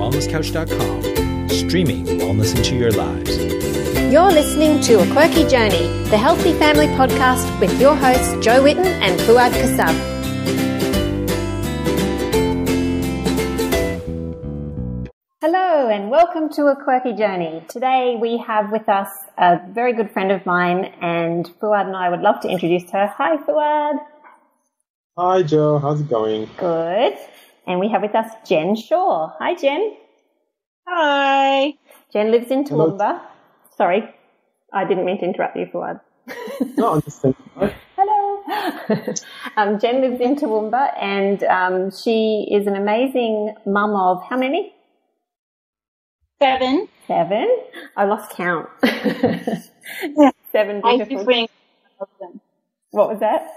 wellnesscouch.com, streaming wellness into your lives. You're listening to A Quirky Journey, the Healthy Family Podcast with your hosts Jo Whitten and Fuad Kasab. Hello and welcome to A Quirky Journey. Today we have with us a very good friend of mine, and Fuad and I would love to introduce her. Hi Fuad. Hi Jo, how's it going? Good. And we have with us Jen Shaw. Hi Jen. Hi. Jen lives in Toowoomba. Sorry, I didn't mean to interrupt you, Fuad. No, I'm just saying. Hello. Jen lives in Toowoomba, and she is an amazing mum of how many? 7. I lost count. 7 8 if beautiful. we include my husband. What was that?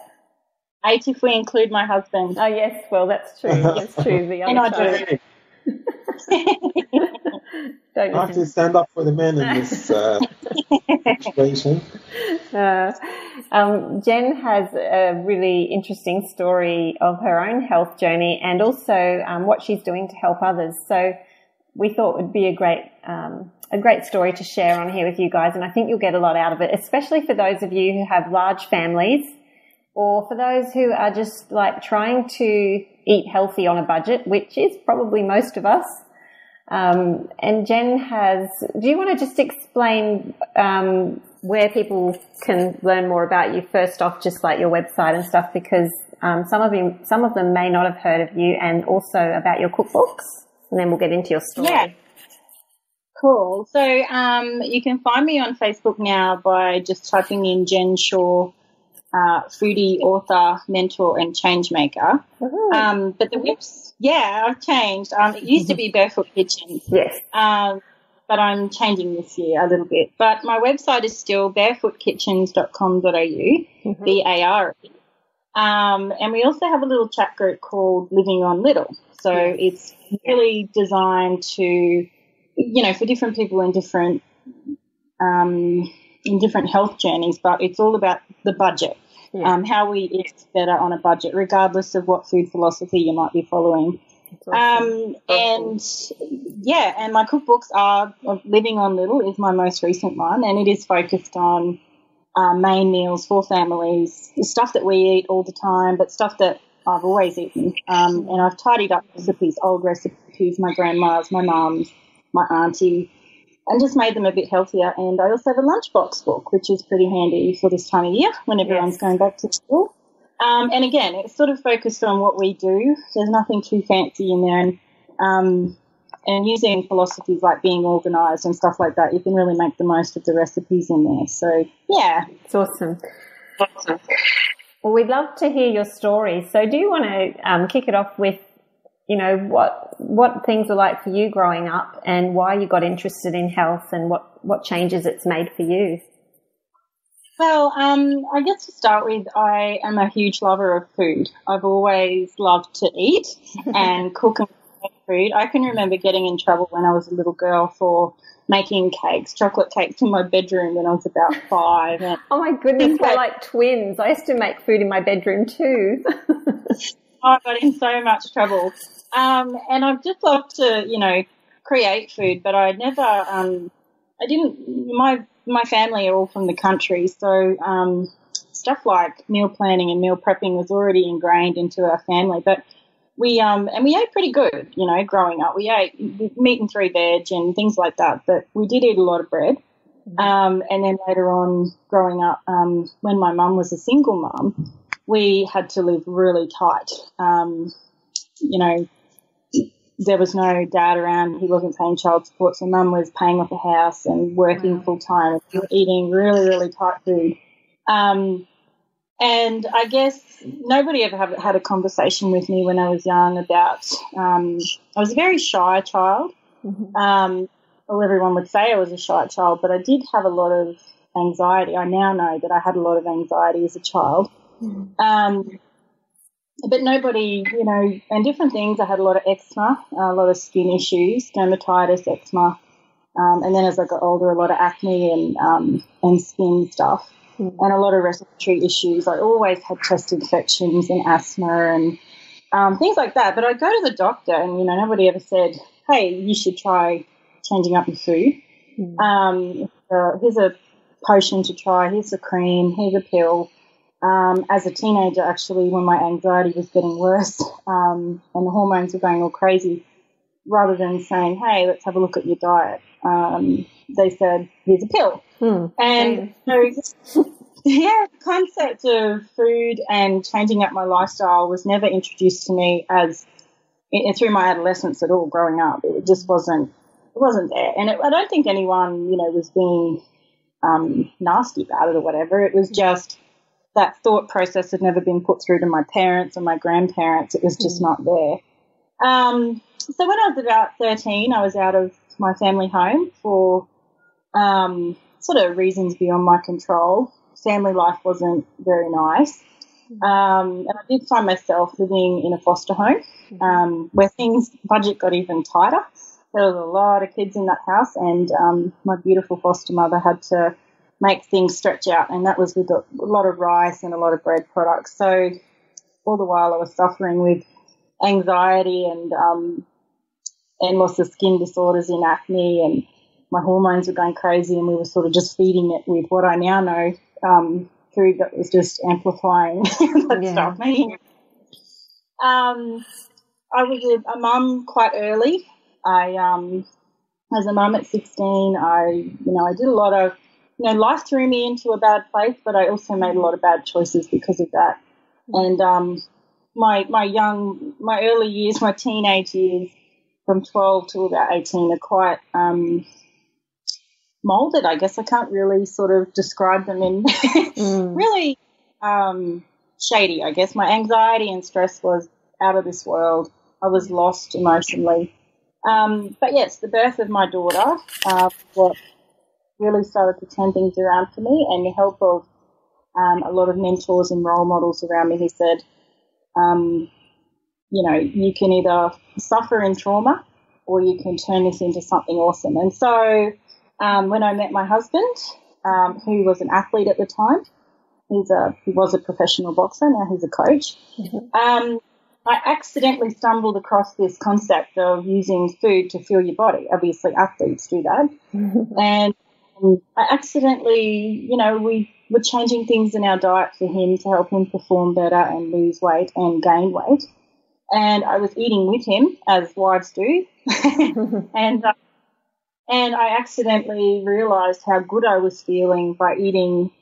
8 if we include my husband. Oh, yes. Well, that's true. That's true. The And I other do. Don't I have to stand up for the men in this situation. Jen has a really interesting story of her own health journey and also what she's doing to help others. So we thought it would be a great story to share on here with you guys, and I think you'll get a lot out of it, especially for those of you who have large families or for those who are just like trying to eat healthy on a budget, which is probably most of us. And Jen do you want to just explain where people can learn more about you? First off, just like your website and stuff, because some of them may not have heard of you, and also about your cookbooks, and then we'll get into your story. Yeah. Cool. So you can find me on Facebook now by just typing in Jen Shaw, foodie, author, mentor, and change maker. But the I've changed. It used to be Barefoot Kitchen. Yes. But I'm changing this year a little bit. But my website is still barefootkitchens.com.au, BARE. And we also have a little chat group called Living on Little. So it's really designed to, for different people in different health journeys, but it's all about the budget. How we eat better on a budget, regardless of what food philosophy you might be following. Awesome. And my cookbooks are Living on Little is my most recent one, and it is focused on main meals for families, the stuff that we eat all the time, but stuff that I've always eaten. And I've tidied up recipes, old recipes, my grandma's, my mum's, my auntie, and just made them a bit healthier. And I also have a lunchbox book, which is pretty handy for this time of year when everyone's going back to school. And again, it's sort of focused on what we do. There's nothing too fancy in there. And using philosophies like being organised and stuff like that, you can really make the most of the recipes in there. So, yeah. It's awesome. Well, we'd love to hear your story. So do you want to kick it off with, what things were like for you growing up and why you got interested in health and what changes it's made for you? Well, I guess to start with, I am a huge lover of food. I've always loved to eat and cook and make food. I can remember getting in trouble when I was a little girl for making chocolate cakes in my bedroom when I was about 5. And oh my goodness, we're like twins. I used to make food in my bedroom too. I got in so much trouble. And I've just loved to, create food, but I never, my family are all from the country, so stuff like meal planning and meal prepping was already ingrained into our family. But we ate pretty good, growing up. We ate meat and 3 veg and things like that, but we did eat a lot of bread. And then later on, growing up, when my mum was a single mum, we had to live really tight. There was no dad around. He wasn't paying child support, so mum was paying off the house and working full time, eating really, really tight food. And I guess nobody ever had a conversation with me when I was young about I was a very shy child. Well, everyone would say I was a shy child, but I did have a lot of anxiety. I now know that I had a lot of anxiety as a child. But nobody, and different things. I had a lot of eczema, a lot of skin issues, dermatitis, eczema, and then as I got older, a lot of acne and skin stuff, and a lot of respiratory issues. I always had chest infections and asthma and things like that. But I'd go to the doctor, and nobody ever said, hey, you should try changing up your food. Here's a potion to try, here's a cream, here's a pill. As a teenager, actually, when my anxiety was getting worse and the hormones were going all crazy, rather than saying, hey, let's have a look at your diet, they said, here's a pill. And so, yeah, the concept of food and changing up my lifestyle was never introduced to me as through my adolescence at all growing up. It just wasn't there. And I don't think anyone, was being nasty about it or whatever. It was just that thought process had never been put through to my parents or my grandparents. It was just not there. So when I was about 13, I was out of my family home for sort of reasons beyond my control. Family life wasn't very nice. And I did find myself living in a foster home where budget got even tighter. There was a lot of kids in that house, and my beautiful foster mother had to make things stretch out, and that was with a lot of rice and a lot of bread products. So all the while I was suffering with anxiety and lots of skin disorders in acne, and my hormones were going crazy, and we were sort of just feeding it with what I now know food that was just amplifying that stuff. I was a mum quite early. As a mum at 16, I did a lot of, life threw me into a bad place, but I also made a lot of bad choices because of that. And my early years, my teenage years, from 12 to about 18, are quite molded, I guess. I can't really sort of describe them in really shady, I guess. My anxiety and stress was out of this world. I was lost emotionally. But yes, the birth of my daughter, what really started to turn things around for me, and the help of a lot of mentors and role models around me who said, you can either suffer in trauma or you can turn this into something awesome. And so when I met my husband, who was an athlete at the time, he was a professional boxer, now he's a coach, I accidentally stumbled across this concept of using food to fuel your body. Obviously, athletes do that. And I accidentally, we were changing things in our diet for him to help him perform better and lose weight and gain weight. And I was eating with him, as wives do. And I accidentally realised how good I was feeling by eating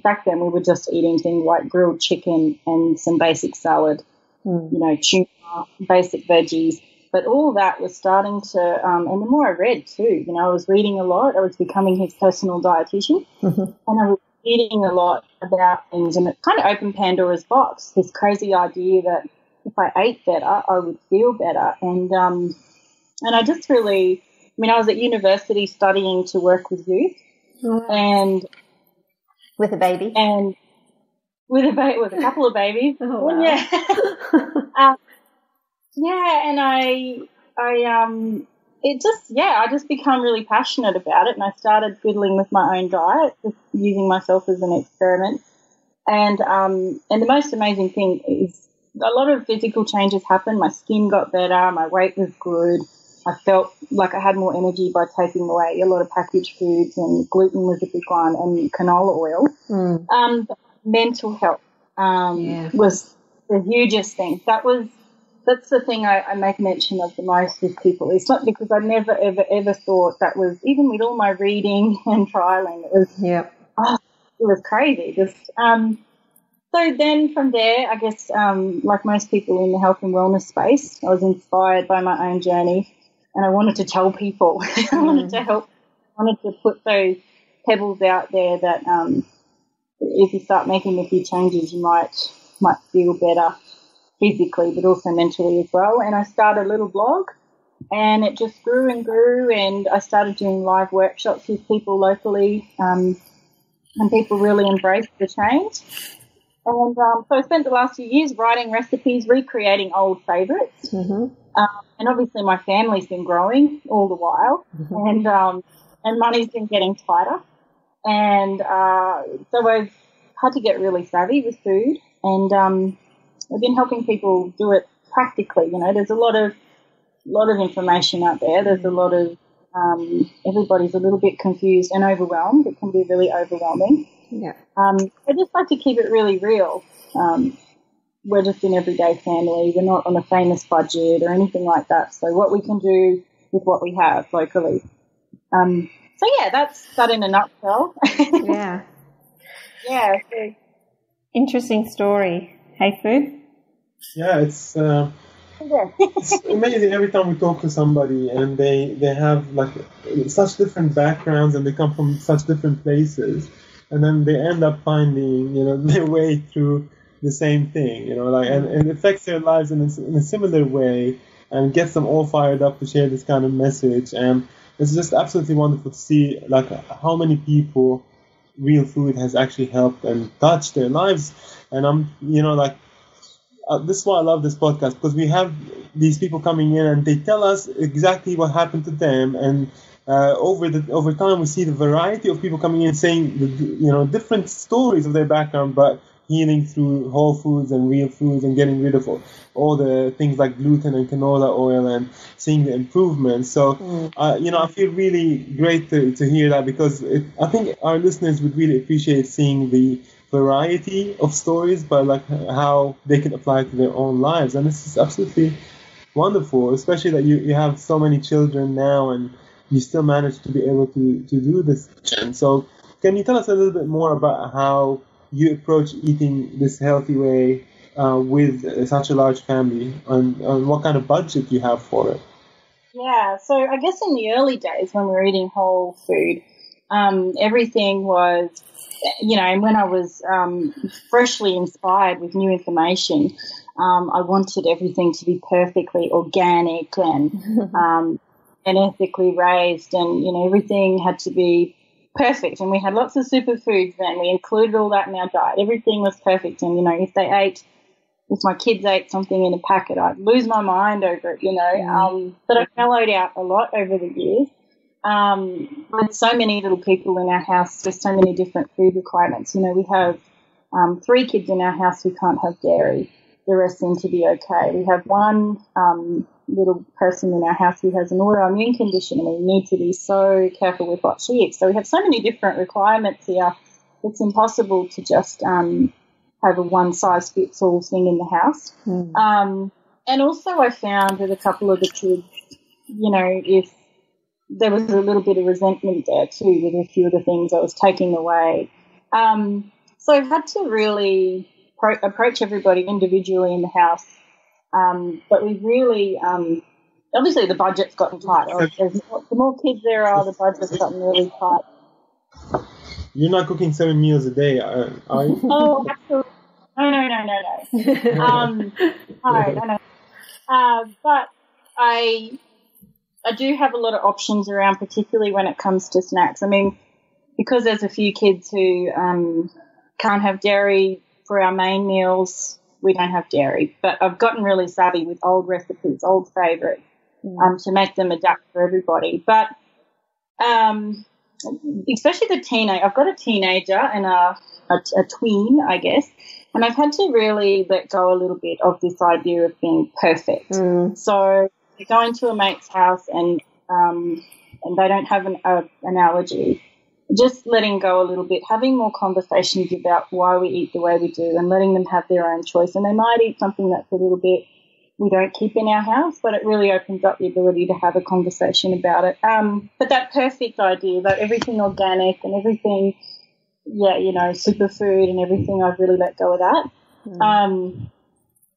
back then we were just eating things like grilled chicken and some basic salad, tuna, basic veggies. But all that was starting to, and the more I read too, I was reading a lot. I was becoming his personal dietitian, and I was reading a lot about things, and it kind of opened Pandora's box, this crazy idea that if I ate better, I would feel better. And I just really, I was at university studying to work with youth, and with a baby, and with a couple of babies. Oh, wow. And I just become really passionate about it, and I started fiddling with my own diet, just using myself as an experiment. And the most amazing thing is a lot of physical changes happened. My skin got better, my weight was good. I felt like I had more energy by taking away a lot of packaged foods, and gluten was a big one, and canola oil. But mental health was the hugest thing. That's the thing I make mention of the most with people. It's not because I never, ever, ever thought that was, even with all my reading and trialing, it was crazy. So then from there, I guess, like most people in the health and wellness space, I was inspired by my own journey, and I wanted to tell people. I wanted to help. I wanted to put those pebbles out there that if you start making a few changes, you might feel better physically, but also mentally as well. And I started a little blog, and it just grew and grew, and I started doing live workshops with people locally, and people really embraced the change. And so I spent the last few years writing recipes, recreating old favourites. And obviously my family's been growing all the while, and money's been getting tighter. And so I've had to get really savvy with food, and I've been helping people do it practically. There's a lot of lot of information out there. There's a lot of everybody's a little bit confused and overwhelmed. It can be really overwhelming. Yeah. I just like to keep it really real. We're just an everyday family. We're not on a famous budget or anything like that. So what we can do with what we have locally. So yeah, that's that in a nutshell. Yeah. Yeah. So. Interesting story. Hey, Fu? Yeah, it's amazing every time we talk to somebody and they have like such different backgrounds and they come from such different places, and then they end up finding, their way through the same thing, and it affects their lives in a similar way and gets them all fired up to share this kind of message. And it's just absolutely wonderful to see like how many people real food has actually helped and touched their lives. And this is why I love this podcast, because we have these people coming in and they tell us exactly what happened to them. And over time, we see the variety of people coming in saying, different stories of their background, but healing through whole foods and real foods and getting rid of all the things like gluten and canola oil and seeing the improvements. So, I feel really great to hear that, because I think our listeners would really appreciate seeing the variety of stories, but like how they can apply it to their own lives. And this is absolutely wonderful, especially that you have so many children now and you still manage to be able to do this. And so can you tell us a little bit more about how you approach eating this healthy way with such a large family, and what kind of budget you have for it? Yeah, so I guess in the early days when we were eating whole food, everything was, and when I was freshly inspired with new information, I wanted everything to be perfectly organic and ethically raised, and, everything had to be perfect. And we had lots of superfoods then. We included all that in our diet. Everything was perfect. And, if my kids ate something in a packet, I'd lose my mind over it, But I mellowed out a lot over the years. With so many little people in our house, just so many different food requirements. We have 3 kids in our house who can't have dairy. The rest seem to be okay. We have one little person in our house who has an autoimmune condition, and we need to be so careful with what she eats. So we have so many different requirements here. It's impossible to just have a one-size-fits-all thing in the house. And also I found with a couple of the kids, if there was a little bit of resentment there too with a few of the things I was taking away. So I've had to really approach everybody individually in the house. But we've really, obviously the budget's gotten tight. The more kids there are, the budget's gotten really tight. You're not cooking 7 meals a day, are you? Oh, absolutely. No. No. But I do have a lot of options around, particularly when it comes to snacks. I mean, because there's a few kids who can't have dairy for our main meals, we don't have dairy. But I've gotten really savvy with old recipes, old favourites, to make them adapt for everybody. But especially the teenager. I've got a teenager and a tween, I guess, and I've had to really let go a little bit of this idea of being perfect. So going to a mate's house and they don't have an allergy, just letting go a little bit, having more conversations about why we eat the way we do and letting them have their own choice. And they might eat something that's a little bit we don't keep in our house, but it really opens up the ability to have a conversation about it. But that perfect idea, that everything organic and everything, superfood and everything, I've really let go of that.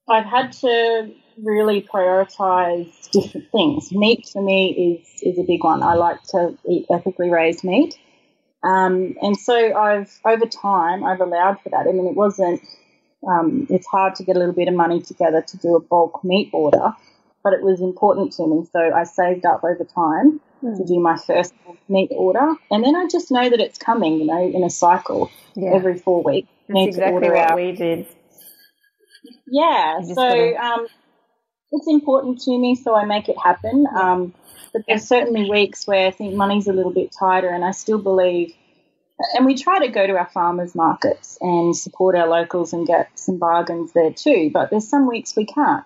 I've had to really prioritise different things. Meat for me is a big one. I like to eat ethically raised meat. And so over time, I've allowed for that. I mean, it wasn't, it's hard to get a little bit of money together to do a bulk meat order, but it was important to me. So I saved up over time to do my first meat order. And then I just know that it's coming, in a cycle every 4 weeks. That's exactly what we did. Yeah. So, it's important to me, so I make it happen. But there's certainly weeks where I think money's a little bit tighter, and I still believe, and we try to go to our farmers markets and support our locals and get some bargains there too, but there's some weeks we can't.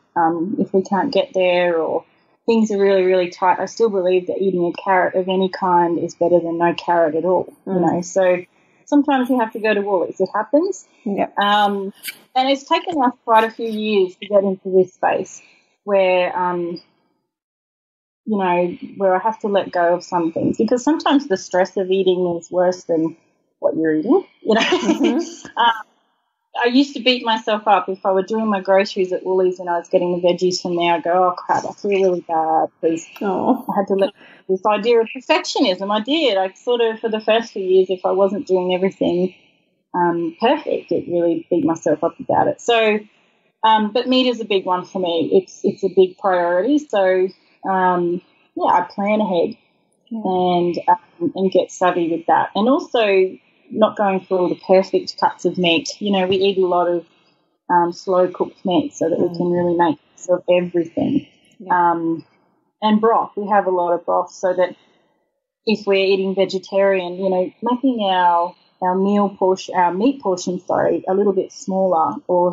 If we can't get there, or things are really, really tight, I still believe that eating a carrot of any kind is better than no carrot at all, you know. So sometimes you have to go to Woolies. It happens. Yeah. And it's taken us quite a few years to get into this space where, you know, where I have to let go of some things, because sometimes the stress of eating is worse than what you're eating, you know. I used to beat myself up if I were doing my groceries at Woolies and I was getting the veggies from there. I go, oh, crap, I feel really bad because I had to let this idea of perfectionism. I did. I sort of, for the first few years, if I wasn't doing everything perfect, it really beat myself up about it. So, but meat is a big one for me. It's a big priority. So, I plan ahead and get savvy with that. And also, not going for all the perfect cuts of meat. You know, we eat a lot of slow cooked meat so that we can really make use of everything. And broth, we have a lot of broth so that if we're eating vegetarian, you know, making our meat portion, a little bit smaller, or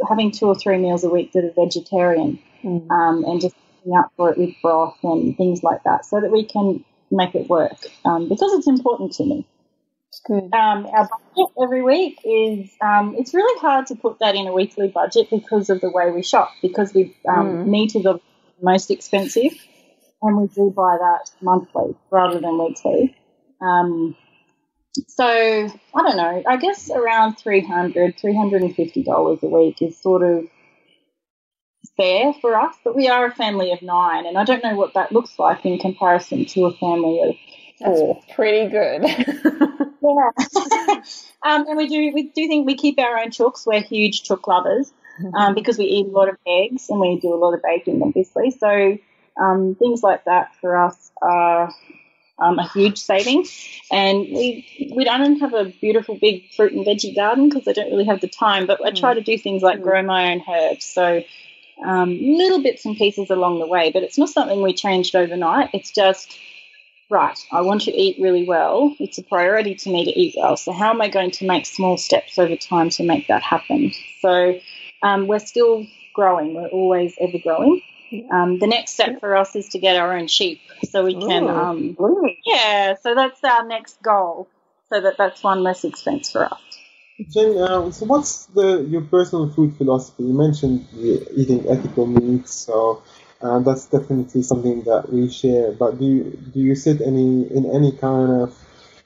having 2 or 3 meals a week that are vegetarian, and just looking out for it with broth and things like that so that we can make it work, because it's important to me. Good. Our budget every week is, it's really hard to put that in a weekly budget because of the way we shop, because we meat is the most expensive and we do buy that monthly rather than weekly. So, I don't know, I guess around $350 a week is sort of fair for us, but we are a family of 9 and I don't know what that looks like in comparison to a family of 4. That's pretty good. Yeah. And we do think we keep our own chooks. We're huge chook lovers, because we eat a lot of eggs and we do a lot of baking, obviously. So things like that for us are a huge saving. And we don't have a beautiful big fruit and veggie garden because I don't really have the time, but I try to do things like grow my own herbs. So little bits and pieces along the way, but it's not something we changed overnight. It's just, right, I want to eat really well. It's a priority to me to eat well. So how am I going to make small steps over time to make that happen? So we're still growing. We're always ever growing. The next step for us is to get our own sheep so we can, so that's our next goal, so that's one less expense for us. Jen, so what's your personal food philosophy? You mentioned eating ethical meats, so that's definitely something that we share. But do you sit in any kind of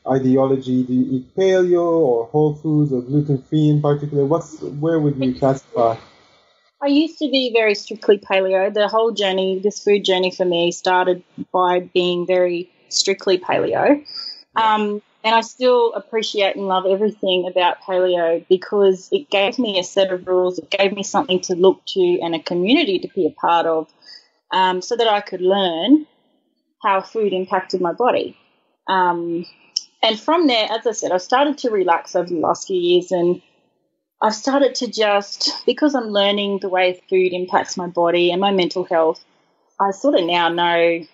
ideology? Do you eat paleo or whole foods or gluten-free in particular? Where would you classify? I used to be very strictly paleo. The whole journey, this food journey for me, started by being very strictly paleo. And I still appreciate and love everything about paleo because it gave me a set of rules. It gave me something to look to and a community to be a part of, so that I could learn how food impacted my body. And from there, as I said, I started to relax over the last few years, and I've started to just, because I'm learning the way food impacts my body and my mental health, I sort of now know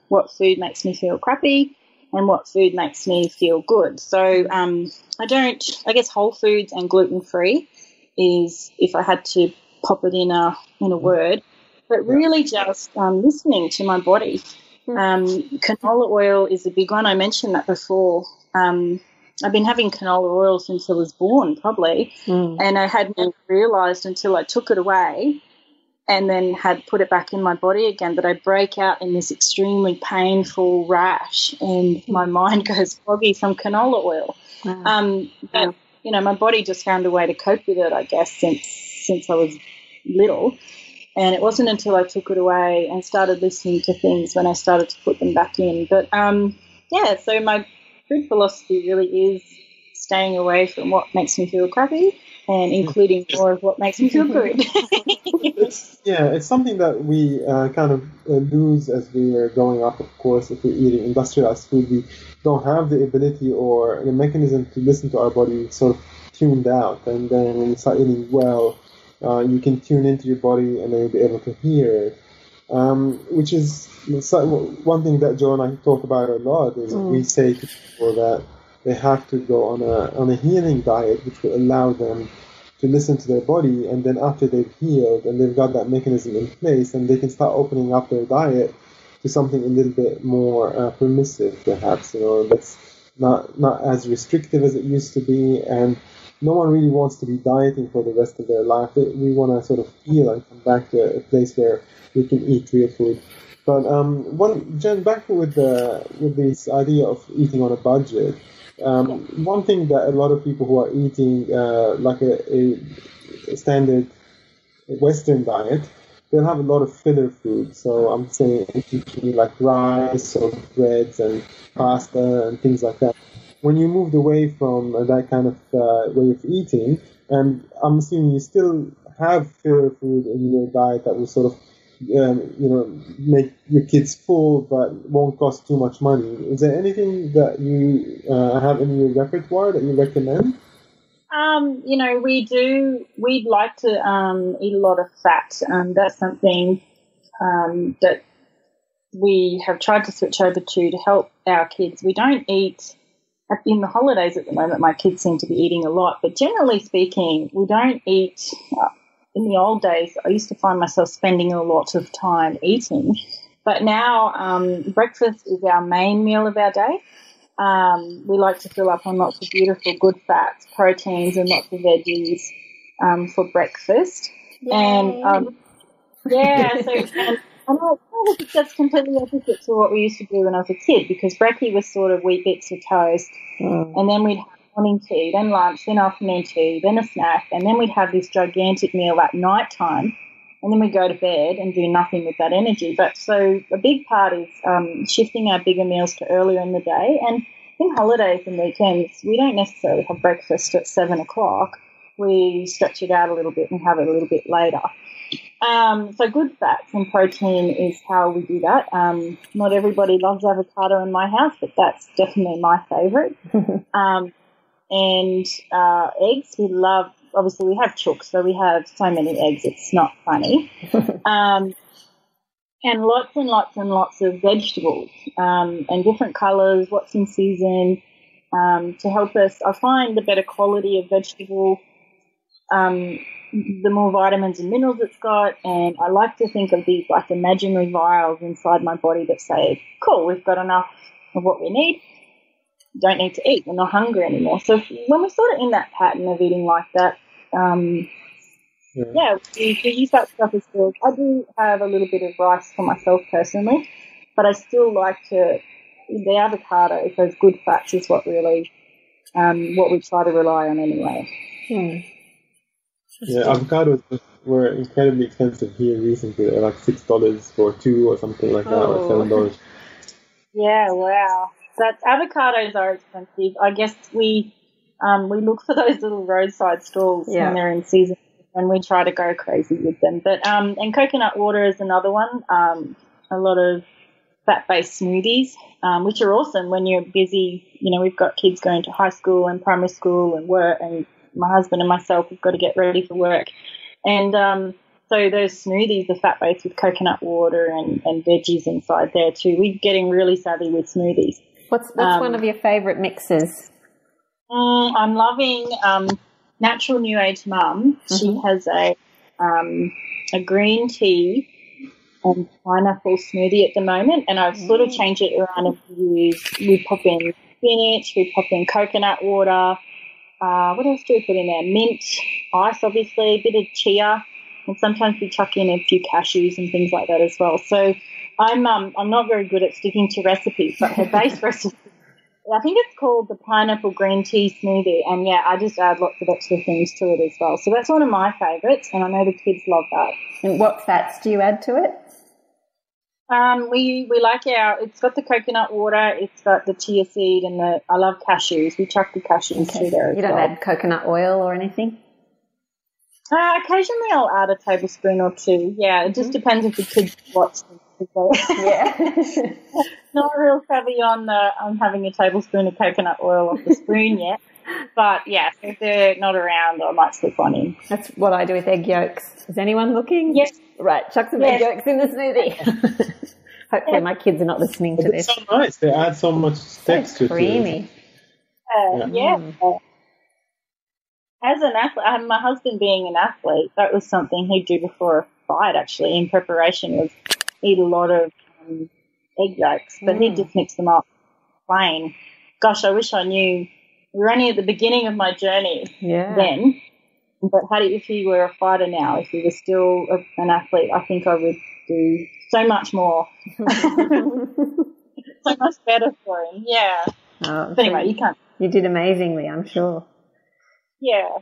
what food makes me feel crappy and what food makes me feel good. So I guess whole foods and gluten-free is, if I had to pop it in a word, but really just listening to my body. Canola oil is a big one. I mentioned that before. I've been having canola oil since I was born, probably, and I hadn't realised until I took it away and then had put it back in my body again that I break out in this extremely painful rash and my mind goes foggy from canola oil. But, my body just found a way to cope with it, I guess, since I was little. And it wasn't until I took it away and started listening to things when I started to put them back in. But, so my food philosophy really is staying away from what makes me feel crappy and including more of what makes me feel good. It's something that we kind of lose as we are growing up, of course. If we're eating industrialized food, we don't have the ability or the mechanism to listen to our body sort of tuned out. And then when you start eating well, you can tune into your body and then you'll be able to hear it. Which is one thing that Joe and I talk about a lot, is we say to people that they have to go on a healing diet, which will allow them to listen to their body, and then after they've healed and they've got that mechanism in place, and they can start opening up their diet to something a little bit more permissive, perhaps, that's not as restrictive as it used to be. And no one really wants to be dieting for the rest of their life. We want to sort of heal and come back to a place where we can eat real food. But Jen, back with this idea of eating on a budget. One thing that a lot of people who are eating like a standard Western diet, they'll have a lot of filler food. So I'm saying like rice or breads and pasta and things like that. When you moved away from that kind of way of eating, and I'm assuming you still have filler food in your diet that will sort of make your kids full but won't cost too much money. Is there anything that you have in your repertoire that you recommend? We'd like to eat a lot of fat. That's something that we have tried to switch over to help our kids. We don't eat, in the holidays at the moment, my kids seem to be eating a lot, but generally speaking, we don't eat. In the old days, I used to find myself spending a lot of time eating, but now breakfast is our main meal of our day. We like to fill up on lots of beautiful, good fats, proteins, and lots of veggies for breakfast. Yay. And that's completely opposite to what we used to do when I was a kid, because brekkie was sort of wheat bix with toast, and then we'd have morning tea, then lunch, then afternoon tea, then a snack, and then we'd have this gigantic meal at night time, and then we'd go to bed and do nothing with that energy. But so a big part is shifting our bigger meals to earlier in the day, and in holidays and weekends, we don't necessarily have breakfast at 7 o'clock. We stretch it out a little bit and have it a little bit later. So good fats and protein is how we do that. Not everybody loves avocado in my house, but that's definitely my favourite. And eggs, we love, obviously we have chooks, so we have so many eggs, it's not funny. And lots and lots and lots of vegetables and different colours, what's in season, to help us. I find the better quality of vegetable, the more vitamins and minerals it's got, and I like to think of these like imaginary vials inside my body that say, cool, we've got enough of what we need. Don't need to eat. We're not hungry anymore. So when we're sort of in that pattern of eating like that, we use that stuff as food. I do have a little bit of rice for myself personally, but I still like the avocado, those good fats is what really, what we try to rely on anyway. Yeah, avocados were incredibly expensive here recently. They're like $6 for 2 or something like that, or $7. Yeah, wow. Avocados are expensive. I guess we look for those little roadside stalls when they're in season, and we try to go crazy with them. But and coconut water is another one. A lot of fat-based smoothies, which are awesome when you're busy. We've got kids going to high school and primary school and work, and my husband and myself have got to get ready for work. And so those smoothies are fat-based with coconut water and veggies inside there too. We're getting really savvy with smoothies. What's one of your favourite mixes? I'm loving Natural New Age Mum. Mm-hmm. She has a green tea and pineapple smoothie at the moment, and I've sort of changed it around a few years. We pop in spinach, we pop in coconut water. What else do we put in there? Mint, ice, obviously, a bit of chia, and sometimes we chuck in a few cashews and things like that as well. So I'm not very good at sticking to recipes, but her base recipe, I think it's called the pineapple green tea smoothie, and I just add lots of extra things to it as well. So that's one of my favourites, and I know the kids love that. And what fats do you add to it? We like it's got the coconut water, it's got the chia seed, and I love cashews. We chuck the cashews through there as well. You don't add coconut oil or anything? Occasionally I'll add a tablespoon or two. Yeah, it just depends if the kids watch them. Yeah. Not real savvy on having a tablespoon of coconut oil off the spoon yet. But, if they're not around, I might slip one in. That's what I do with egg yolks. Is anyone looking? Yes. Right, chuck some egg yolks in the smoothie. Hopefully my kids are not listening to this. It's so nice. They add so much texture creamy. to it. As an athlete, my husband being an athlete, that was something he'd do before a fight, actually, in preparation, was eat a lot of egg yolks, but he'd just mix them up plain. Gosh, I wish I knew. We were only at the beginning of my journey then, but if he were a fighter now, if he was still an athlete, I think I would do so much more. So much better for him, yeah. Oh, but anyway, you can't. You did amazingly, I'm sure. Yeah.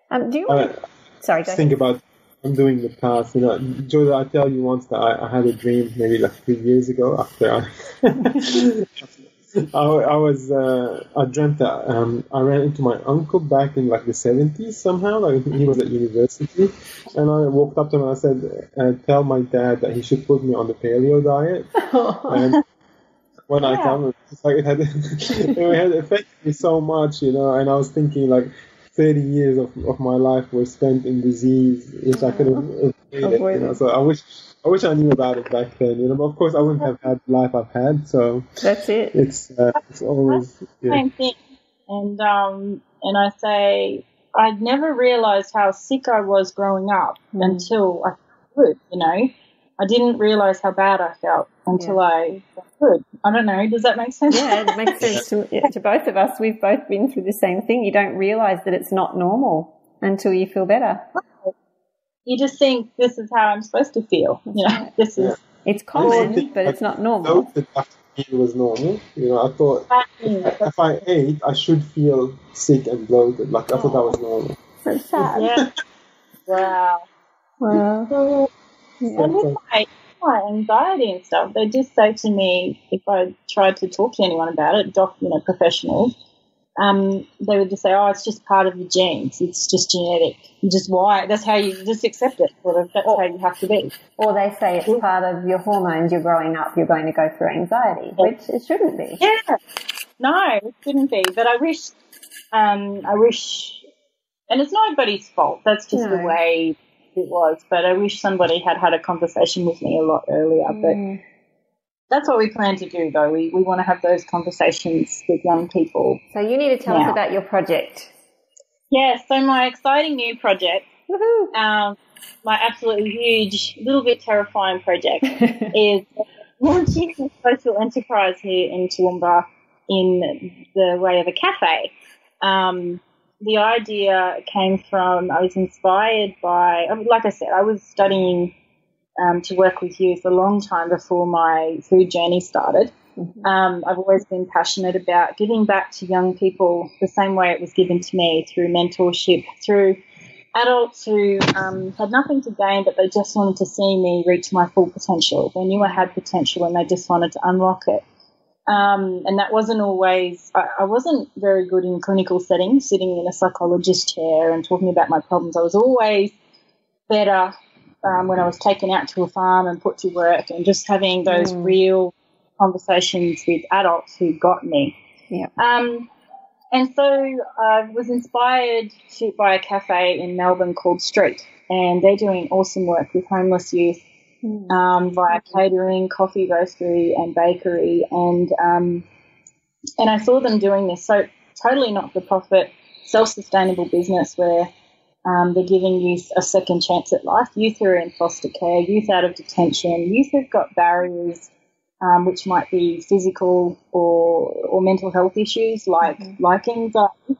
Do you want to... Sorry, go think ahead. about I'm doing the path. You know, Joe, I tell you once that I had a dream maybe like 3 years ago after I dreamt that I ran into my uncle back in like the 70s somehow. Like he was at university, and I walked up to him and I said, "Tell my dad that he should put me on the paleo diet." And when I come, it's like it had affected me so much, you know. And I was thinking like 30 years of my life were spent in disease, which I could have avoided. You know? So I wish I knew about it back then, you know. But of course, I wouldn't have had the life I've had. So that's it. It's always the same thing. And I say I'd never realised how sick I was growing up until I could, you know. I didn't realise how bad I felt until I could. I don't know. Does that make sense? Yeah, it makes sense to both of us. We've both been through the same thing. You don't realise that it's not normal until you feel better. You just think this is how I'm supposed to feel. You know, this is. It's common, but it's not normal. It was normal. You know, I thought if I ate, I should feel sick and bloated. Like I thought that was normal. So sad. Yeah. Wow. Wow. And with my anxiety and stuff, they just say to me, if I tried to talk to anyone about it, professionals, they would just say, "Oh, it's just part of your genes. It's just genetic. You just wire. That's how you just accept it. That's how you have to be." Or they say it's part of your hormones. You're growing up. You're going to go through anxiety, which it shouldn't be. Yeah, no, it shouldn't be. But I wish, and it's nobody's fault. That's just the way it was. But I wish somebody had a conversation with me a lot earlier. But that's what we plan to do, though. We want to have those conversations with young people. So you need to tell us about your project. Yeah, so my exciting new project, my absolutely huge, little bit terrifying project, is launching a social enterprise here in Toowoomba in the way of a cafe. The idea came from, I was inspired by, like I said, I was studying to work with youth a long time before my food journey started. I've always been passionate about giving back to young people the same way it was given to me, through mentorship, through adults who had nothing to gain, but they just wanted to see me reach my full potential. They knew I had potential and they just wanted to unlock it. And that wasn't always, I wasn't very good in clinical settings, sitting in a psychologist chair and talking about my problems. I was always better when I was taken out to a farm and put to work and just having those real conversations with adults who got me. Yeah. And so I was inspired by a cafe in Melbourne called Street, and they're doing awesome work with homeless youth via catering, coffee roastery and bakery. And I saw them doing this, so totally not-for-profit, self-sustainable business where they're giving youth a second chance at life. Youth who are in foster care, youth out of detention, youth who've got barriers, which might be physical or mental health issues like anxiety.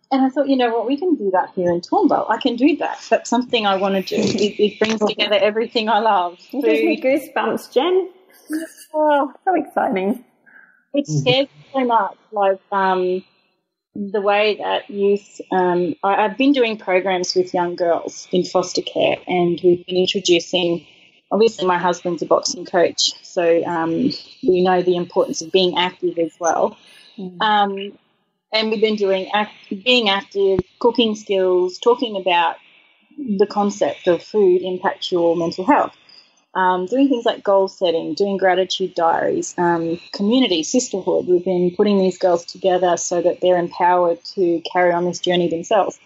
And I thought, you know what, we can do that here in Toowoomba. I can do that. That's something I want to do. It brings together everything I love. It gives me goosebumps, Jen. Oh, so exciting. It scares me so much, like the way that youth, I've been doing programs with young girls in foster care, and we've been introducing, obviously my husband's a boxing coach, so we know the importance of being active as well. And we've been doing being active, cooking skills, talking about the concept of food impacts your mental health, doing things like goal setting, doing gratitude diaries, community, sisterhood. We've been putting these girls together so that they're empowered to carry on this journey themselves.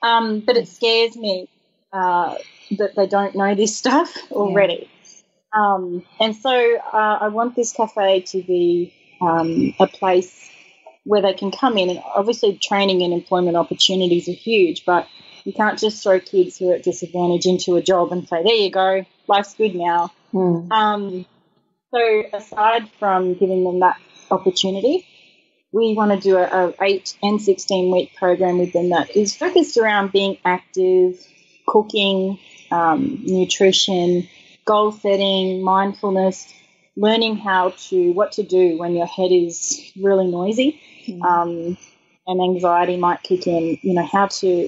But it scares me that they don't know this stuff already. And so I want this cafe to be a place where they can come in. And obviously training and employment opportunities are huge, but you can't just throw kids who are at disadvantage into a job and say, there you go, life's good now. So aside from giving them that opportunity, we want to do a 8 and 16-week program with them that is focused around being active, cooking, nutrition, goal setting, mindfulness, learning what to do when your head is really noisy, and anxiety might kick in,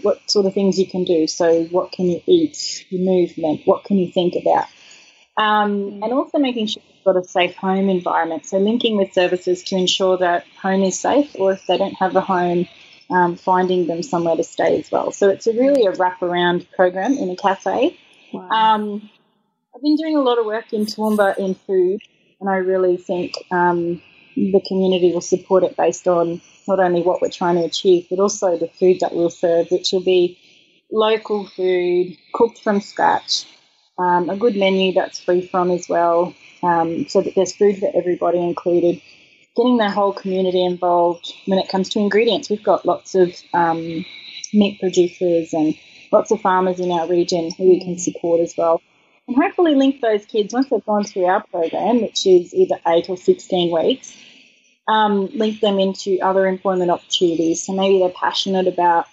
what sort of things you can do. So what can you eat, your movement, what can you think about? And also making sure you've got a safe home environment. So linking with services to ensure that home is safe, or if they don't have a home, finding them somewhere to stay as well. So it's really a wraparound program in a cafe. Wow. I've been doing a lot of work in Toowoomba in food, and I really think the community will support it based on not only what we're trying to achieve, but also the food that we'll serve, which will be local food, cooked from scratch, a good menu that's free from as well, so that there's food for everybody included. Getting the whole community involved when it comes to ingredients. We've got lots of meat producers and lots of farmers in our region who we can support as well. And hopefully link those kids, once they've gone through our program, which is either 8 or 16 weeks, link them into other employment opportunities. So maybe they're passionate about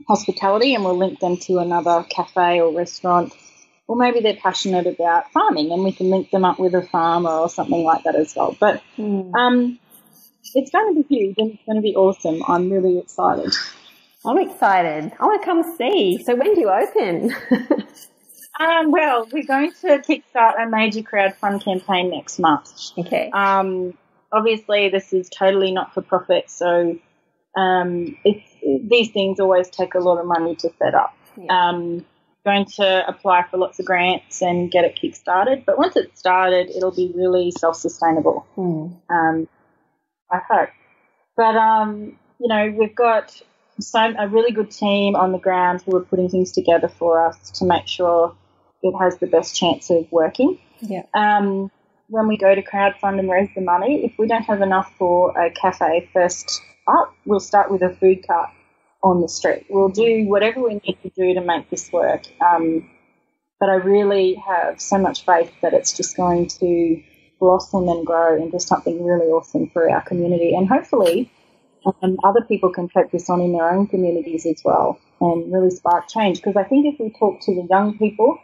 hospitality and we'll link them to another cafe or restaurant. Or maybe they're passionate about farming and we can link them up with a farmer or something like that as well. But it's going to be huge and it's going to be awesome. I'm really excited. I'm excited. I want to come see. So when do you open? Well, we're going to kickstart a major crowdfund campaign next month. Okay. Obviously, this is totally not for profit, so these things always take a lot of money to set up. Yeah. Going to apply for lots of grants and get it kickstarted, but once it's started, it'll be really self-sustainable. I hope. But we've got a really good team on the ground who are putting things together for us to make sure it has the best chance of working. Yeah. When we go to crowdfund and raise the money, if we don't have enough for a cafe first up, we'll start with a food cart on the street. We'll do whatever we need to do to make this work. But I really have so much faith that it's just going to blossom and grow into something really awesome for our community. And hopefully other people can take this on in their own communities as well and really spark change. Because I think if we talk to the young people,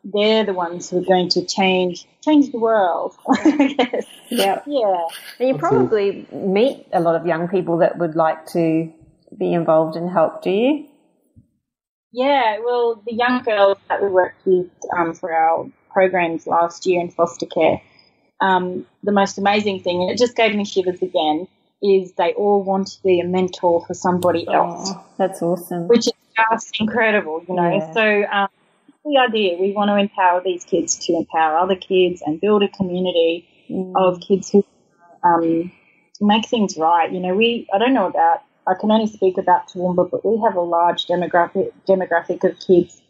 they're the ones who are going to change the world, I guess. Yeah. And you probably meet a lot of young people that would like to be involved and help, do you? Yeah, well, the young girls that we worked with for our programs last year in foster care, the most amazing thing, and it just gave me shivers again, is they all want to be a mentor for somebody else. That's awesome. Which is just incredible, Yeah. So the idea, we want to empower these kids to empower other kids and build a community of kids who make things right. I can only speak about Toowoomba, but we have a large demographic of kids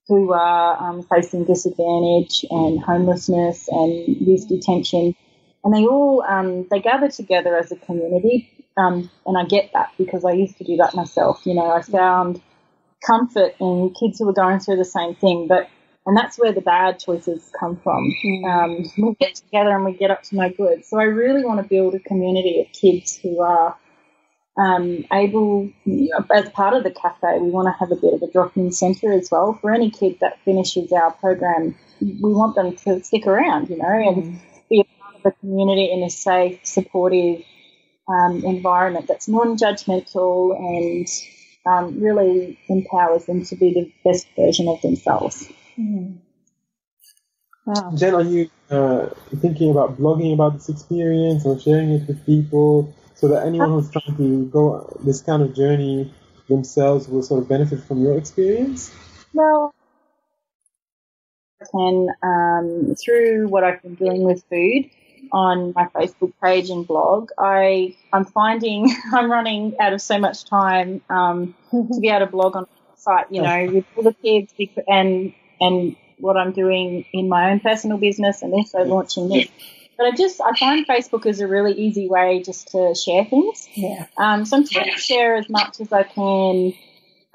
who are facing disadvantage and homelessness and youth detention. And they all they gather together as a community, and I get that because I used to do that myself. I found comfort in kids who were going through the same thing, and that's where the bad choices come from. We get together and we get up to no good. So I really want to build a community of kids who are able, as part of the cafe, we want to have a bit of a drop-in centre as well. For any kid that finishes our program, we want them to stick around, and be a part of the community in a safe, supportive environment that's non-judgmental and really empowers them to be the best version of themselves. Wow. Jen, are you thinking about blogging about this experience or sharing it with people so that anyone who's trying to go this kind of journey themselves will sort of benefit from your experience? Well, I can, through what I've been doing with food on my Facebook page and blog, I'm finding I'm running out of so much time to be able to blog on the site, with all the kids and what I'm doing in my own personal business and also launching this. But I find Facebook is a really easy way just to share things. Yeah. So I'm trying to share as much as I can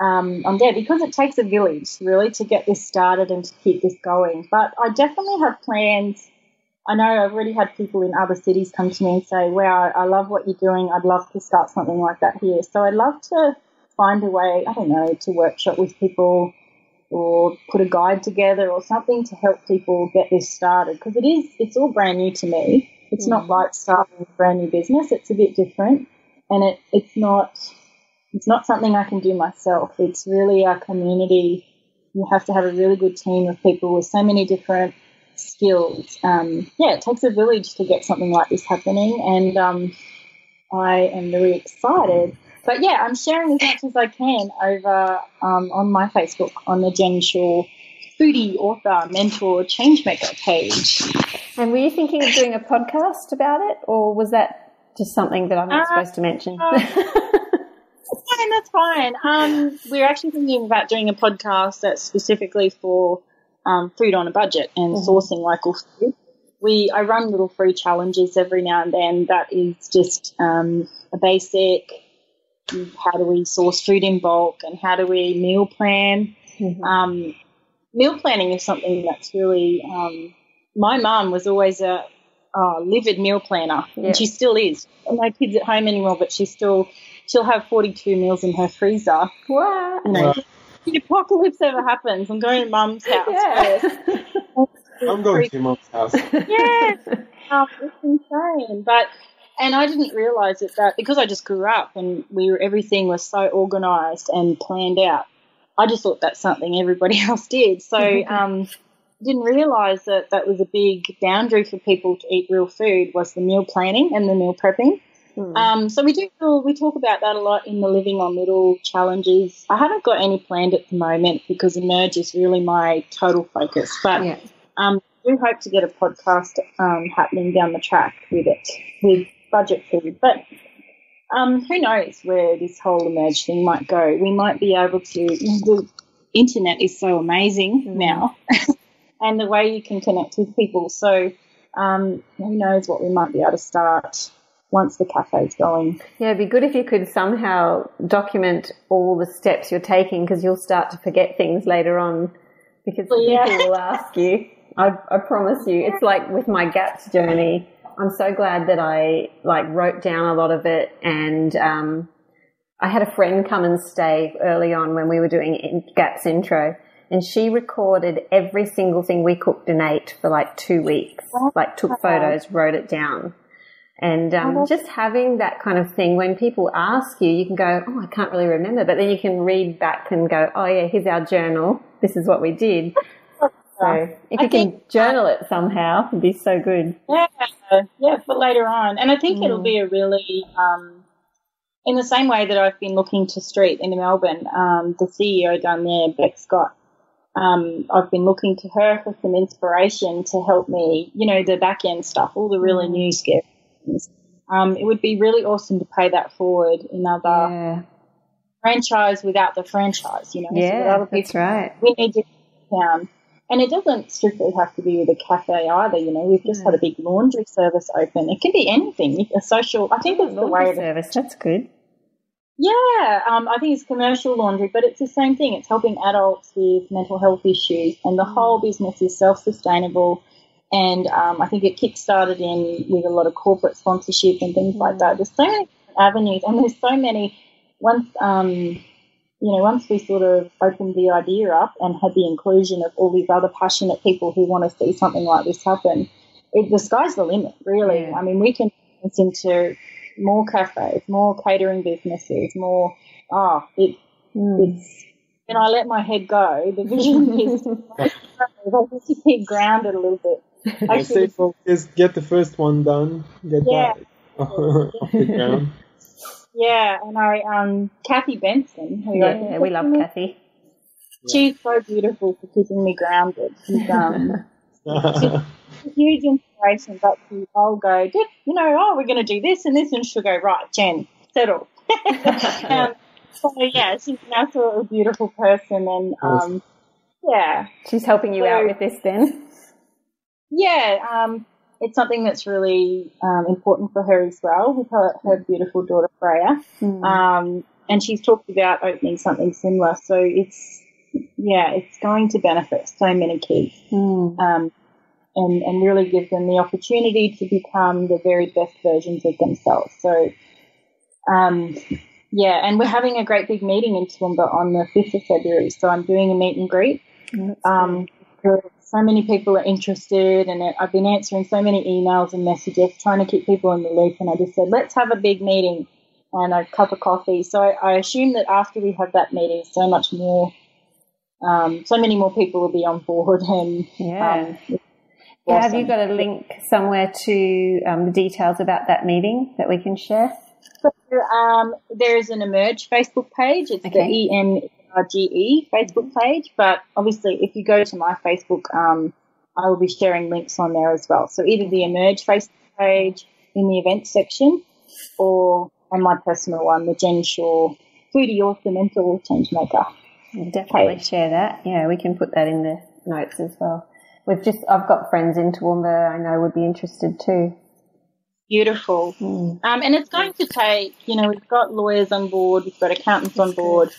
on there, because it takes a village really to get this started and to keep this going. But I definitely have plans. I know I've already had people in other cities come to me and say, wow, I love what you're doing. I'd love to start something like that here. So I'd love to find a way, I don't know, to workshop with people or put a guide together or something to help people get this started, because it's all brand new to me. It's not like starting a brand new business. It's a bit different, and it's not something I can do myself. It's really a community. You have to have a really good team of people with so many different skills. It takes a village to get something like this happening, and I am really excited. But, yeah, I'm sharing as much as I can over on my Facebook on the Jen Shaw foodie, author, mentor, changemaker page. And were you thinking of doing a podcast about it, or was that just something that I'm not supposed to mention? That's fine. We're actually thinking about doing a podcast that's specifically for food on a budget and sourcing local food. I run little free challenges every now and then. That is just a basic, how do we source food in bulk and how do we meal plan. Meal planning is something that's really my mum was always a livid meal planner, and she still is. No kids at home anymore, but she'll have 42 meals in her freezer. Wow. If the apocalypse ever happens, I'm going to Mum's house first. I'm going to your mum's house. Yeah. It's insane. And I didn't realise that because I just grew up and everything was so organised and planned out. I just thought that's something everybody else did. So didn't realise that was a big boundary for people to eat real food, was the meal planning and the meal prepping. So we talk about that a lot in the Living on Little challenges. I haven't got any planned at the moment because Emerge is really my total focus. But I do hope to get a podcast happening down the track with budget food. But who knows where this whole Emerge thing might go. We might be able to, the internet is so amazing now and the way you can connect with people. So who knows what we might be able to start once the cafe's going. Yeah, it'd be good if you could somehow document all the steps you're taking, because you'll start to forget things later on, because people will ask you. I promise you. It's like with my GAPS journey. I'm so glad that I wrote down a lot of it, and I had a friend come and stay early on when we were doing GAPS intro, and she recorded every single thing we cooked and ate for 2 weeks, took photos, wrote it down. And just having that kind of thing, when people ask you, you can go, oh, I can't really remember, but then you can read back and go, oh, yeah, here's our journal. This is what we did. So if you can journal it somehow, it'd be so good. Yeah, for later on. And I think it'll be a really, in the same way that I've been looking to Street in Melbourne, the CEO down there, Beck Scott, I've been looking to her for some inspiration to help me, the back end stuff, all the really new scary things. It would be really awesome to pay that forward in other franchise without the franchise, so that other people, that's right. We need to down. And it doesn't strictly have to be with a cafe either, we've just had a big laundry service open. It can be anything, a social, I think it's the way service, that's good. Yeah, I think it's commercial laundry, but it's the same thing. It's helping adults with mental health issues, and the whole business is self-sustainable. And I think it kick-started with a lot of corporate sponsorship and things like that. There's so many avenues, and there's so many. Once we sort of opened the idea up and had the inclusion of all these other passionate people who want to see something like this happen, the sky's the limit, really. Yeah. I mean, we can turn this into more cafes, more catering businesses, more. It's when I let my head go, the vision is I just to keep grounded a little bit. Actually, just get the first one done. Get that off the ground. Yeah, and Kathy Benson. Who we love Kathy. She's so beautiful for keeping me grounded. She's a huge inspiration, but I'll go, we're going to do this and this, and she'll go, right, Jen, settle. So, she's an absolutely beautiful person, and, She's helping you out with this then? Yeah, it's something that's really important for her as well with her beautiful daughter Freya. And she's talked about opening something similar. So it's going to benefit so many kids and really give them the opportunity to become the very best versions of themselves. So, and we're having a great big meeting in Toowoomba on the 5th of February. So I'm doing a meet and greet. So many people are interested, and I've been answering so many emails and messages, trying to keep people in the loop. And I just said, let's have a big meeting and a cup of coffee. So I assume that after we have that meeting, so many more people will be on board. And have you got a link somewhere to the details about that meeting that we can share? So, there's an Emerge Facebook page. It's the EMRGE Facebook page. But obviously, if you go to my Facebook, I will be sharing links on there as well. So either the Emerge Facebook page in the events section, or on my personal one, the Jen Shaw Foodie Author Mental Change Maker. We'll definitely share that. Yeah, we can put that in the notes as well. I've got friends in Toowoomba I know would be interested too. Beautiful. And it's going to take, we've got lawyers on board, we've got accountants on board,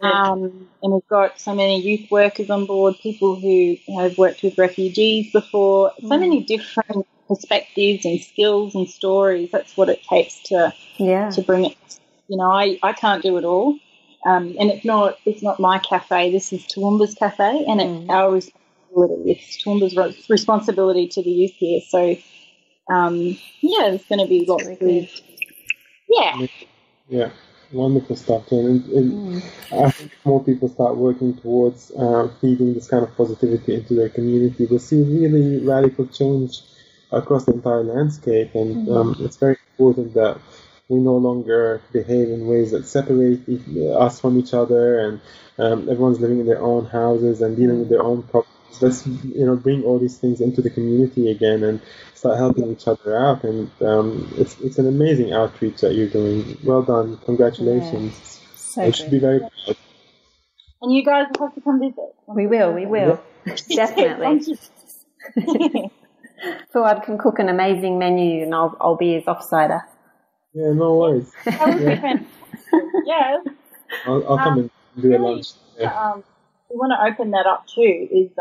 and we've got so many youth workers on board, people who have worked with refugees before, so many different perspectives and skills and stories. That's what it takes to bring it. I can't do it all. And it's not my cafe. This is Toowoomba's cafe, and it's our responsibility. It's Toowoomba's responsibility to the youth here. So, there's going to be lots of good. Yeah, wonderful stuff. And I think if more people start working towards feeding this kind of positivity into their community, we'll see really radical change across the entire landscape. And it's very important that we no longer behave in ways that separate us from each other, and everyone's living in their own houses and dealing with their own problems. Let's bring all these things into the community again and start helping each other out. And it's an amazing outreach that you're doing. Well done, congratulations. So you should be very proud. And you guys will have to come visit. We will, definitely. Fuad can cook an amazing menu, and I'll be his offsider. Yeah, no worries. That would be fantastic. Yes. I'll come and do a lunch. We want to open that up too, is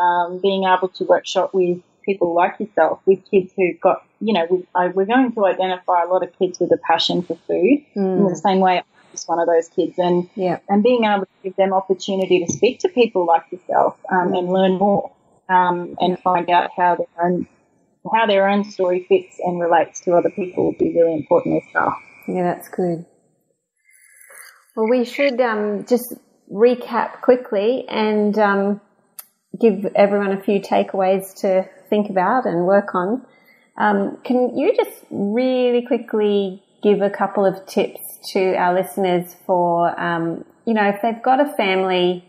being able to workshop with people like yourself, with kids who've got, we're going to identify a lot of kids with a passion for food in the same way I was one of those kids, and being able to give them opportunity to speak to people like yourself and learn more and find out how their own story fits and relates to other people would be really important as well. Yeah, that's good. Well, we should just recap quickly and give everyone a few takeaways to think about and work on. Can you just really quickly give a couple of tips to our listeners for, if they've got a family,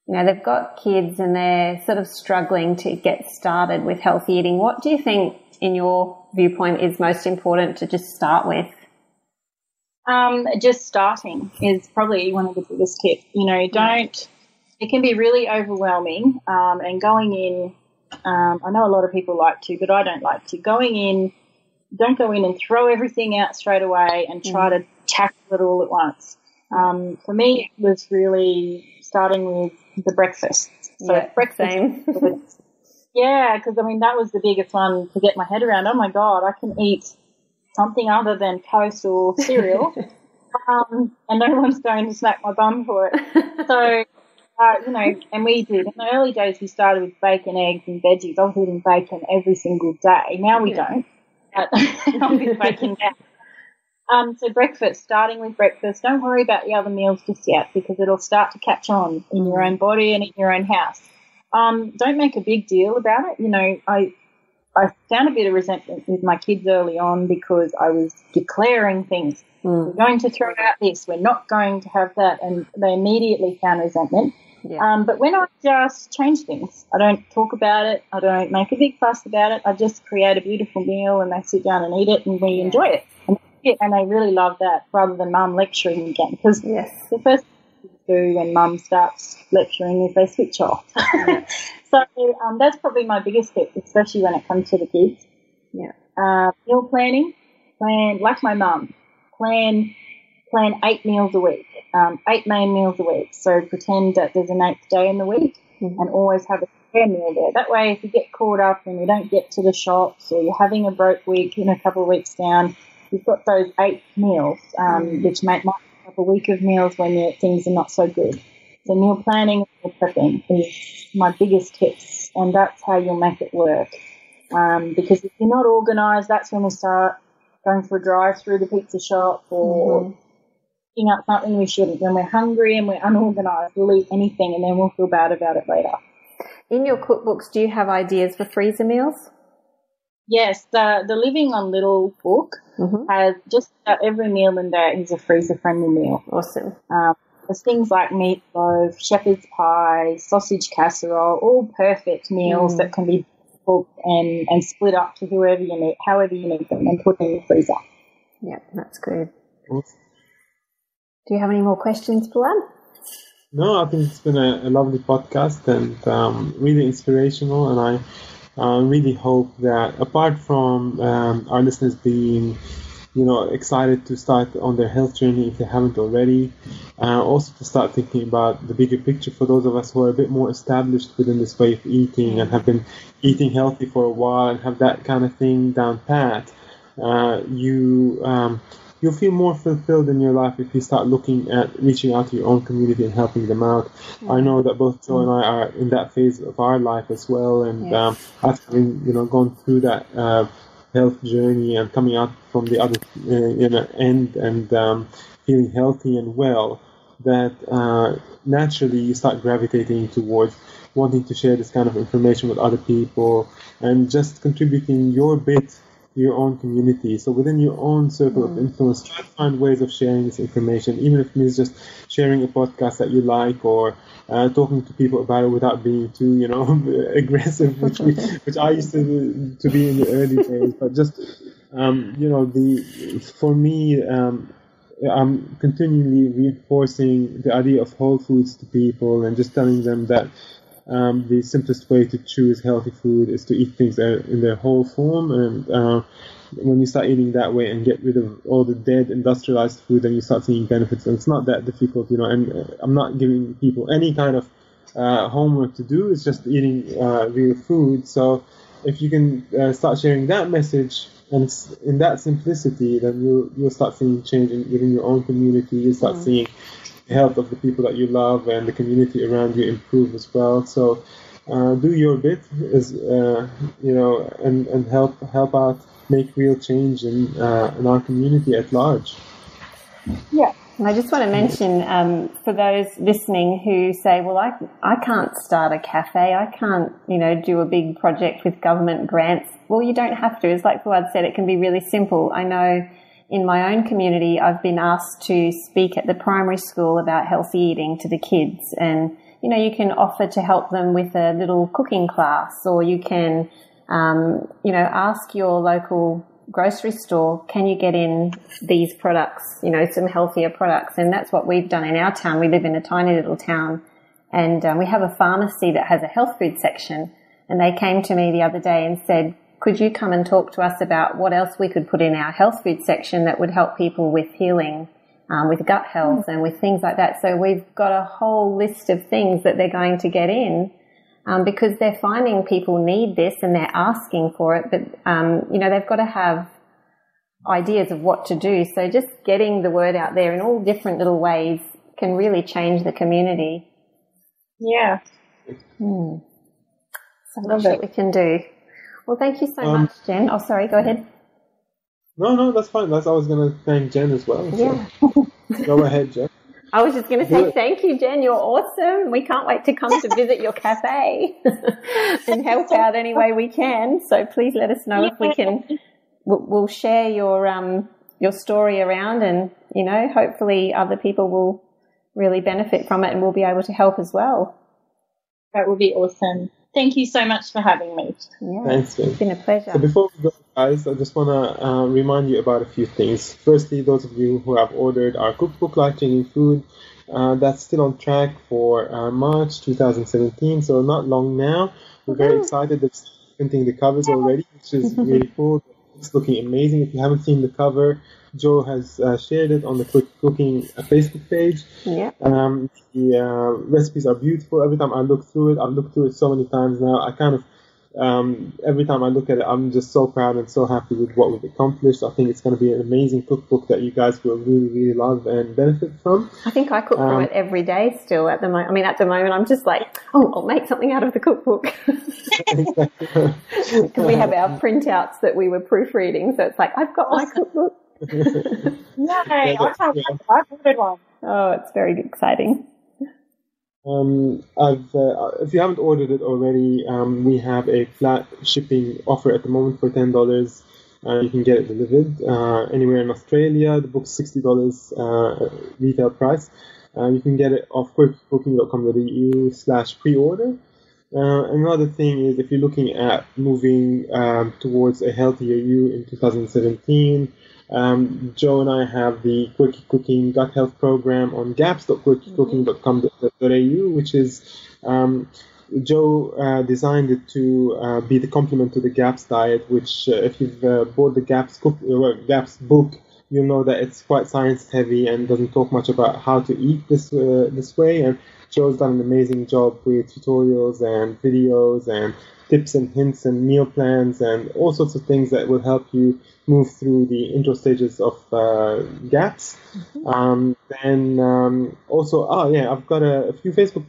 they've got kids and they're sort of struggling to get started with healthy eating. What do you think, in your viewpoint, is most important to just start with? Just starting is probably one of the biggest tips. It can be really overwhelming, and going in, I know a lot of people like to, but I don't like to. Don't go in and throw everything out straight away and try to tackle it all at once. For me, it was really starting with the breakfast. So breakfast. Same. Because that was the biggest one to get my head around. Oh my God, I can eat something other than toast or cereal, and no one's going to smack my bum for it. So, and we did. In the early days, we started with bacon, eggs, and veggies. I was eating bacon every single day. Now we don't. But I'll be bacon now. So breakfast, starting with breakfast. Don't worry about the other meals just yet, because it'll start to catch on in your own body and in your own house. Don't make a big deal about it. I found a bit of resentment with my kids early on because I was declaring things. We're going to throw out this. We're not going to have that. And they immediately found resentment. Yeah. But when I just change things, I don't talk about it. I don't make a big fuss about it. I just create a beautiful meal and they sit down and eat it and we enjoy it. And they really love that, rather than mum lecturing again. Because the first thing to do when mum starts lecturing is they switch off. So that's probably my biggest tip, especially when it comes to the kids. Yeah. Meal planning, like my mum, plan 8 meals a week, 8 main meals a week. So pretend that there's an 8th day in the week and always have a spare meal there. That way, if you get caught up and you don't get to the shops or you're having a broke week in a couple of weeks down, you've got those 8 meals, which might make up a week of meals when things are not so good. So meal planning and meal prepping is my biggest tips, and that's how you'll make it work. Because if you're not organised, that's when we start going for a drive through the pizza shop or picking up something we shouldn't. When we're hungry and we're unorganised, we'll eat anything and then we'll feel bad about it later. In your cookbooks, do you have ideas for freezer meals? Yes, the Living on Little book has just about every meal in there is a freezer-friendly meal. Awesome. There's things like meatloaf, shepherd's pie, sausage casserole, all perfect meals that can be cooked and split up to however you need them and put in the freezer. Yeah, that's good. Do you have any more questions, Pawan? No, I think it's been a lovely podcast and really inspirational, and I really hope that apart from our listeners being excited to start on their health journey if they haven't already, also to start thinking about the bigger picture for those of us who are a bit more established within this way of eating and have been eating healthy for a while and have that kind of thing down pat. You'll feel more fulfilled in your life if you start looking at reaching out to your own community and helping them out. I know that both Joe and I are in that phase of our life as well, and after having gone through that health journey and coming out from the other end and feeling healthy and well, that naturally you start gravitating towards wanting to share this kind of information with other people and just contributing your bit to your own community. So within your own circle of influence, try to find ways of sharing this information, even if it means just sharing a podcast that you like or talking to people about it without being too, aggressive, which I used to be in the early days. But just, for me, I'm continually reinforcing the idea of whole foods to people and just telling them that the simplest way to choose healthy food is to eat things in their whole form, and when you start eating that way and get rid of all the dead industrialized food, then you start seeing benefits, and it's not that difficult, and I'm not giving people any kind of homework to do. It's just eating real food. So if you can start sharing that message and in that simplicity, then you'll start seeing change within your own community. You'll start seeing the health of the people that you love and the community around you improve as well. So do your bit, and help out, make real change in our community at large. Yeah. And I just want to mention for those listening who say, well, I can't start a cafe, I can't, do a big project with government grants. Well, you don't have to. It's like Fuad said, it can be really simple. I know in my own community, I've been asked to speak at the primary school about healthy eating to the kids. And, you can offer to help them with a little cooking class, or you can, ask your local grocery store, can you get in these products, some healthier products? And that's what we've done in our town. We live in a tiny little town, and we have a pharmacy that has a health food section. And they came to me the other day and said, could you come and talk to us about what else we could put in our health food section that would help people with healing, with gut health and with things like that. So we've got a whole list of things that they're going to get in because they're finding people need this and they're asking for it. But, they've got to have ideas of what to do. So just getting the word out there in all different little ways can really change the community. Yeah. So much that we can do. Well, thank you so much, Jen. Oh, sorry, go ahead. No, that's fine. I was going to thank Jen as well. So. Yeah. Go ahead, Jen. I was just going to say thank you, Jen. You're awesome. We can't wait to come to visit your cafe and help out any way we can. So please let us know if we can. We'll share your story around, and hopefully other people will really benefit from it, and we'll be able to help as well. That would be awesome. Thank you so much for having me. Yeah, thanks, Jen. It's been a pleasure. So before we go, guys, I just want to remind you about a few things. Firstly, those of you who have ordered our cookbook, Life Changing Food, that's still on track for March 2017, so not long now. We're very excited that printing the covers already, which is really cool. It's looking amazing. If you haven't seen the cover, Joe has shared it on the Quick Cooking Facebook page. Yeah. The recipes are beautiful. Every time I look through it, I've looked through it so many times now. I kind of every time I look at it, I'm just so proud and so happy with what we've accomplished. I think it's going to be an amazing cookbook that you guys will really, really love and benefit from. I think I cook from it every day still at the moment. I mean, at the moment, I'm just like, I'll make something out of the cookbook. Because we have our printouts that we were proofreading, so it's like, I've got my cookbook. Yay, I've ordered one. Oh, it's very exciting. If you haven't ordered it already, we have a flat shipping offer at the moment for $10. You can get it delivered anywhere in Australia. The book's $60 retail price. You can get it off quirkycooking.com.au/pre-order. Another thing is if you're looking at moving towards a healthier you in 2017, Joe and I have the Quirky Cooking Gut Health Program on gaps.quirkycooking.com.au, which is Joe designed it to be the complement to the GAPS diet, which if you've bought the GAPS book, you'll know that it's quite science heavy and doesn't talk much about how to eat this way. And Joe's done an amazing job with tutorials and videos and tips and hints and meal plans and all sorts of things that will help you move through the intro stages of GAPS. I've got a few Facebook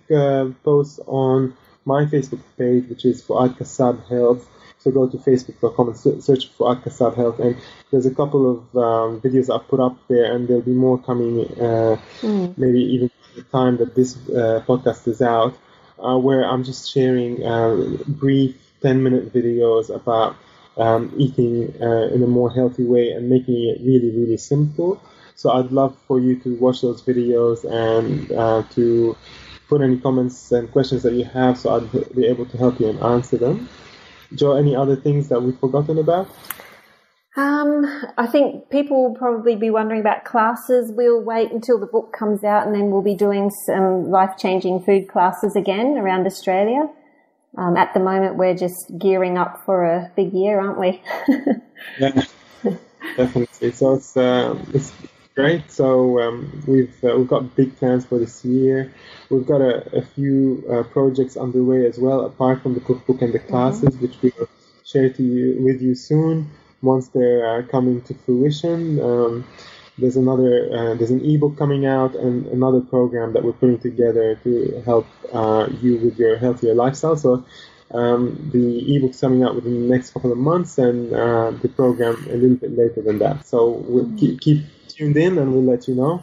posts on my Facebook page, which is Fuad Kassab Health. So go to facebook.com and search for Fuad Kassab Health, and there's a couple of videos I've put up there, and there'll be more coming maybe even by the time that this podcast is out, where I'm just sharing brief 10-minute videos about eating in a more healthy way and making it really, really simple. So I'd love for you to watch those videos and to put any comments and questions that you have, so I'd be able to help you and answer them. Joe, any other things that we've forgotten about? I think people will probably be wondering about classes. We'll wait until the book comes out, and then we'll be doing some life-changing food classes again around Australia. At the moment, we're just gearing up for a big year, aren't we? Yeah, definitely. So it's great. So we've got big plans for this year. We've got a few projects underway as well, apart from the cookbook and the classes, which we will share with you soon once they're coming to fruition. There's an ebook coming out and another program that we're putting together to help you with your healthier lifestyle. So the ebook's coming out within the next couple of months, and the program a little bit later than that. So we'll keep tuned in, and we'll let you know.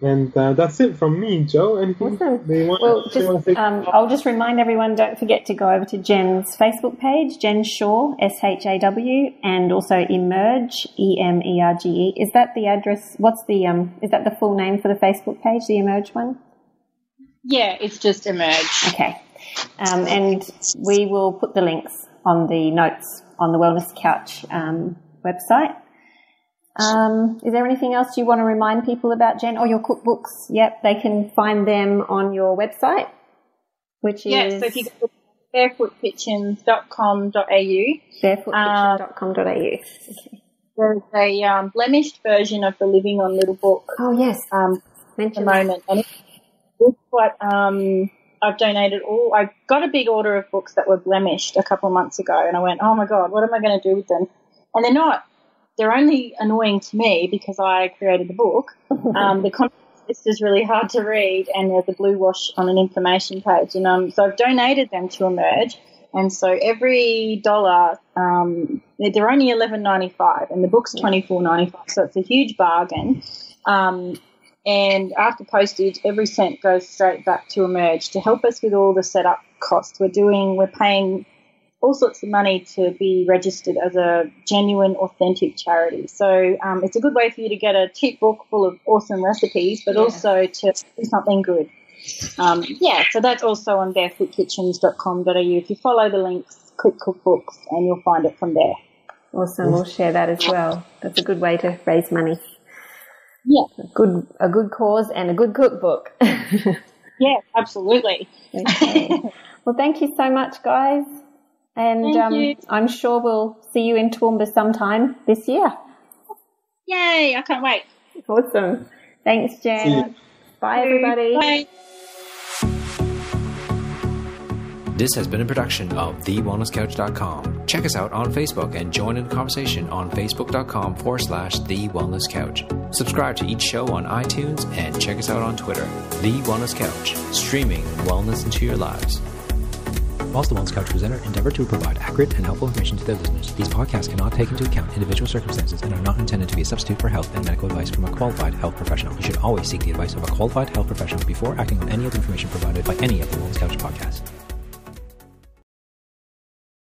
And that's it from me, Joe. Anything? Awesome. I'll just remind everyone, don't forget to go over to Jen's Facebook page, Jen Shaw, SHAW, and also Emerge, EMERGE. Is that the address? Is that the full name for the Facebook page, the Emerge one? Yeah, it's just Emerge. Okay. And we will put the links on the notes on the Wellness Couch website. Is there anything else you want to remind people about, Jen? Or your cookbooks? Yep, they can find them on your website, which is... Yeah, so if you go to barefootpitchens.com.au. Barefootpitchens.com.au. Okay. There's a blemished version of the Living on Little book. Oh, yes. At the moment. And it's what I've donated all... I got a big order of books that were blemished a couple of months ago, and I went, oh, my God, what am I going to do with them? And they're not... They're only annoying to me because I created the book. The context is really hard to read, and there's a blue wash on an information page. And so I've donated them to Emerge, and so every dollar, they're only $11.95, and the book's $24.95, so it's a huge bargain. And after postage, every cent goes straight back to Emerge to help us with all the setup costs. We're paying all sorts of money to be registered as a genuine, authentic charity. So it's a good way for you to get a cheap book full of awesome recipes, but also to do something good. So that's also on barefootpitchens.com.au. If you follow the links, click cookbooks, and you'll find it from there. Awesome. We'll share that as well. That's a good way to raise money. Yeah. A good cause and a good cookbook. Yeah, absolutely. Okay. Well, thank you so much, guys. And I'm sure we'll see you in Toowoomba sometime this year. Yay, I can't wait. Awesome. Thanks, Jen. Bye, everybody. Bye. This has been a production of TheWellnessCouch.com. Check us out on Facebook and join in the conversation on Facebook.com/The Wellness Couch. Subscribe to each show on iTunes and check us out on Twitter. The Wellness Couch, streaming wellness into your lives. Whilst the Wellness Couch presenter endeavor to provide accurate and helpful information to their listeners, these podcasts cannot take into account individual circumstances and are not intended to be a substitute for health and medical advice from a qualified health professional. You should always seek the advice of a qualified health professional before acting on any of the information provided by any of the Wellness Couch podcasts.